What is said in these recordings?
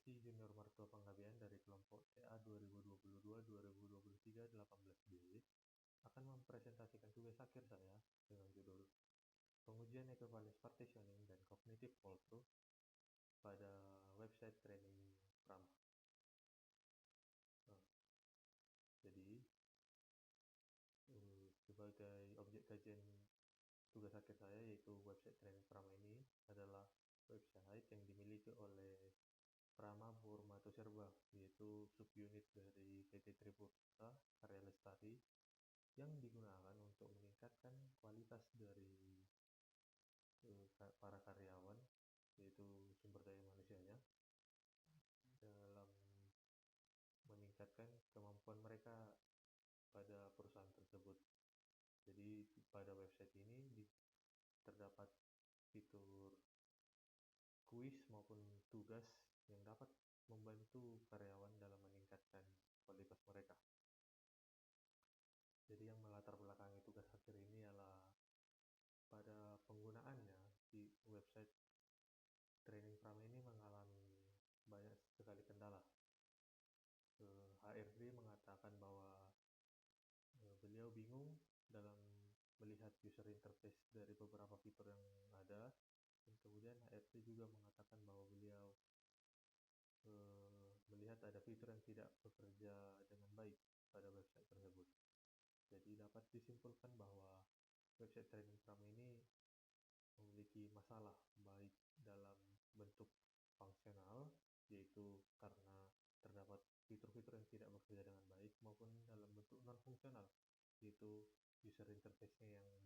Komisi Junior Mertua Penggabean dari kelompok TA 2022-2023 18B akan mempresentasikan tugas akhir saya dengan judul Pengujian Equivalence Partitioning dan Cognitive Walkthrough pada website training Prama. Jadi, sebagai objek kajian tugas akhir saya yaitu website training Prama ini adalah website yang dimiliki oleh Prama Burma Serba, yaitu subunit dari PT Tripursa Karya Lestari yang digunakan untuk meningkatkan kualitas dari para karyawan, yaitu sumber daya manusianya, dalam meningkatkan kemampuan mereka pada perusahaan tersebut. Jadi pada website ini terdapat fitur kuis maupun tugas yang dapat membantu karyawan dalam meningkatkan kualitas mereka. Jadi yang melatar belakangi tugas akhir ini adalah pada penggunaannya di website training Prama ini mengalami banyak sekali kendala. HRD mengatakan bahwa beliau bingung dalam melihat user interface dari beberapa fitur yang ada, dan kemudian HRD juga mengatakan bahwa beliau melihat ada fitur yang tidak bekerja dengan baik pada website tersebut. Jadi dapat disimpulkan bahwa website training Prama ini memiliki masalah baik dalam bentuk fungsional, yaitu karena terdapat fitur-fitur yang tidak bekerja dengan baik, maupun dalam bentuk non-fungsional, yaitu user interface-nya yang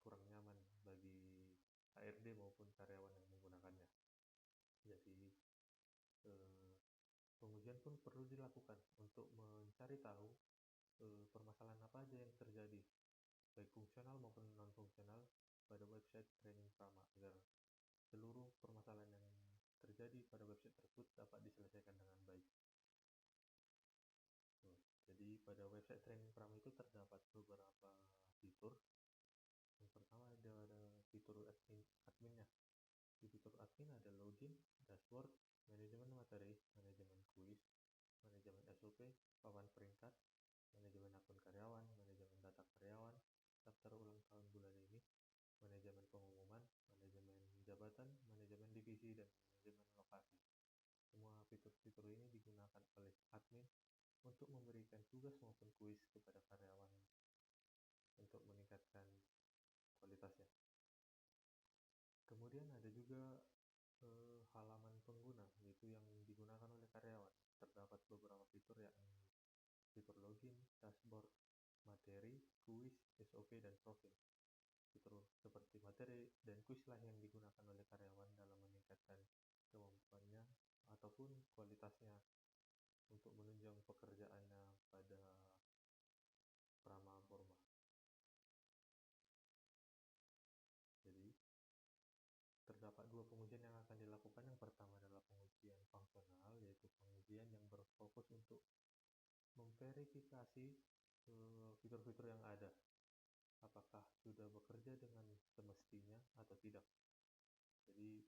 kurang nyaman bagi HRD maupun karyawan yang menggunakannya. Jadi pengujian pun perlu dilakukan untuk mencari tahu permasalahan apa aja yang terjadi, baik fungsional maupun non-fungsional, pada website training Prama, agar seluruh permasalahan yang terjadi pada website tersebut dapat diselesaikan dengan baik. Jadi pada website training Prama itu terdapat beberapa fitur. Yang pertama ada fitur adminnya. Di fitur admin ada login, dashboard, manajemen materi, manajemen kuis, manajemen SOP, papan peringkat, manajemen akun karyawan, manajemen data karyawan, daftar ulang tahun bulan ini, manajemen pengumuman, manajemen jabatan, manajemen divisi, dan manajemen lokasi. Semua fitur-fitur ini digunakan oleh admin untuk memberikan tugas maupun kuis kepada karyawan untuk meningkatkan kualitasnya. Kemudian ada juga halaman pengguna, yaitu yang digunakan oleh karyawan. Terdapat beberapa fitur, yakni fitur login, dashboard, materi, kuis, SOP, dan profil. Fitur seperti materi dan kuis lah yang digunakan oleh karyawan dalam meningkatkan kemampuannya ataupun kualitasnya untuk menunjang pekerjaannya pada Prama Burma. Jadi terdapat dua pengujian yang akan dilakukan. Yang pertama adalah pengujian fungsional, yaitu pengujian yang berfokus untuk memverifikasi fitur-fitur yang ada, apakah sudah bekerja dengan semestinya atau tidak. Jadi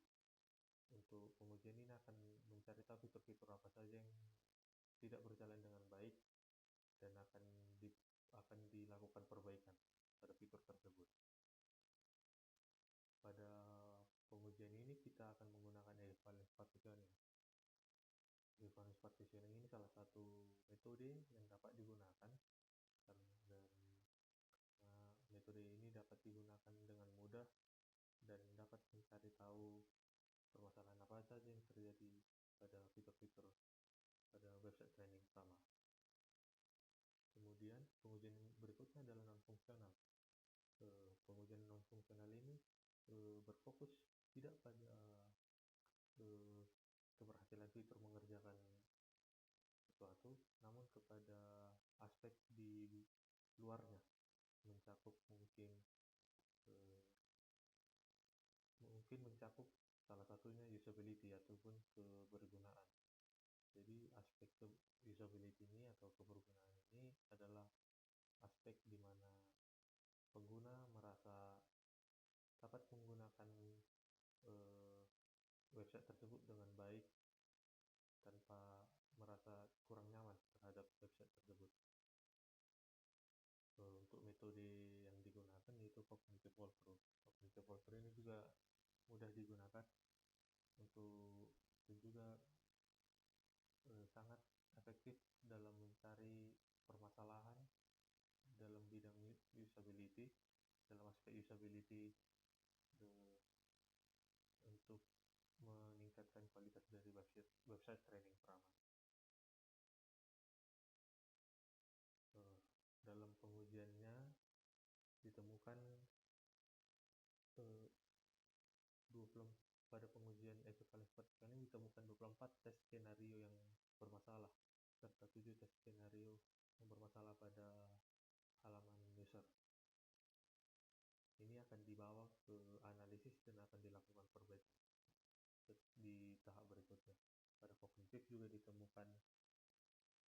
untuk pengujian ini akan mencari tahu fitur-fitur apa saja yang tidak berjalan dengan baik dan akan dilakukan perbaikan pada fitur tersebut. Pada pengujian ini kita akan menggunakan equivalence partitioning. Equivalence partitioning ini salah satu metode yang dapat digunakan, dan metode ini dapat digunakan dengan mudah dan dapat mencari tahu permasalahan apa saja yang terjadi pada fitur-fitur pada website training Prama. Kemudian pengujian berikutnya adalah non-fungsional. Pengujian non-fungsional ini berfokus tidak pada keberhasilan fitur mengerjakan sesuatu, namun kepada aspek di luarnya, mencakup mungkin mencakup salah satunya usability ataupun kebergunaan. Jadi aspek usability ini atau kebergunaan ini adalah aspek di mana pengguna merasa dapat menggunakan website tersebut dengan baik tanpa merasa kurang nyaman terhadap website tersebut. Untuk metode yang digunakan yaitu cognitive walkthrough. Cognitive walkthrough ini juga mudah digunakan untuk dan juga sangat efektif dalam mencari permasalahan dalam bidang usability, dalam aspek usability untuk meningkatkan kualitas dari website training Prama. Dalam pengujiannya ditemukan pada pengujian equivalence vertikal ini ditemukan 24 tes skenario yang bermasalah serta 7 tes skenario yang bermasalah pada halaman user. Ini akan dibawa ke analisis dan akan dilakukan perbaikan di tahap berikutnya. Pada kognitif juga ditemukan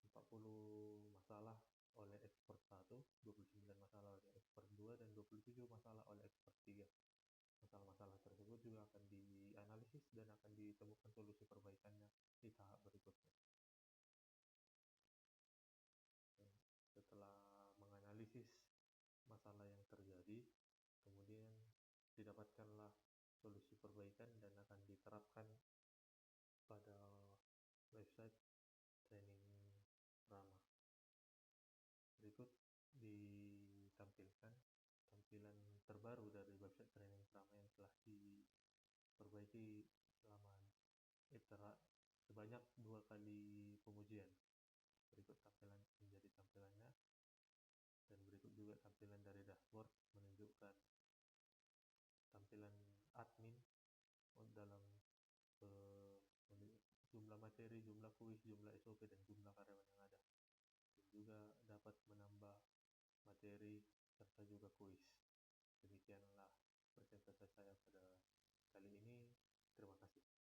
40 masalah oleh expert 1, 29 masalah oleh expert 2, dan 27 masalah oleh expert 3. Masalah-masalah tersebut juga akan dianalisis dan akan ditemukan solusi perbaikannya di tahap berikutnya. Setelah menganalisis masalah yang terjadi, kemudian didapatkanlah solusi perbaikan dan akan diterapkan pada website training Prama. Berikut ditampilkan tampilan terbaru dari website training Prama yang telah diperbaiki selama sebanyak 2 kali pengujian. Berikut menjadi tampilannya, dan berikut juga tampilan dari dashboard menunjukkan tampilan admin dalam jumlah materi, jumlah kuis, jumlah SOP, dan jumlah karyawan yang ada. Dan juga dapat menambah materi serta juga kuis. Demikianlah presentasi saya pada kali ini. Terima kasih.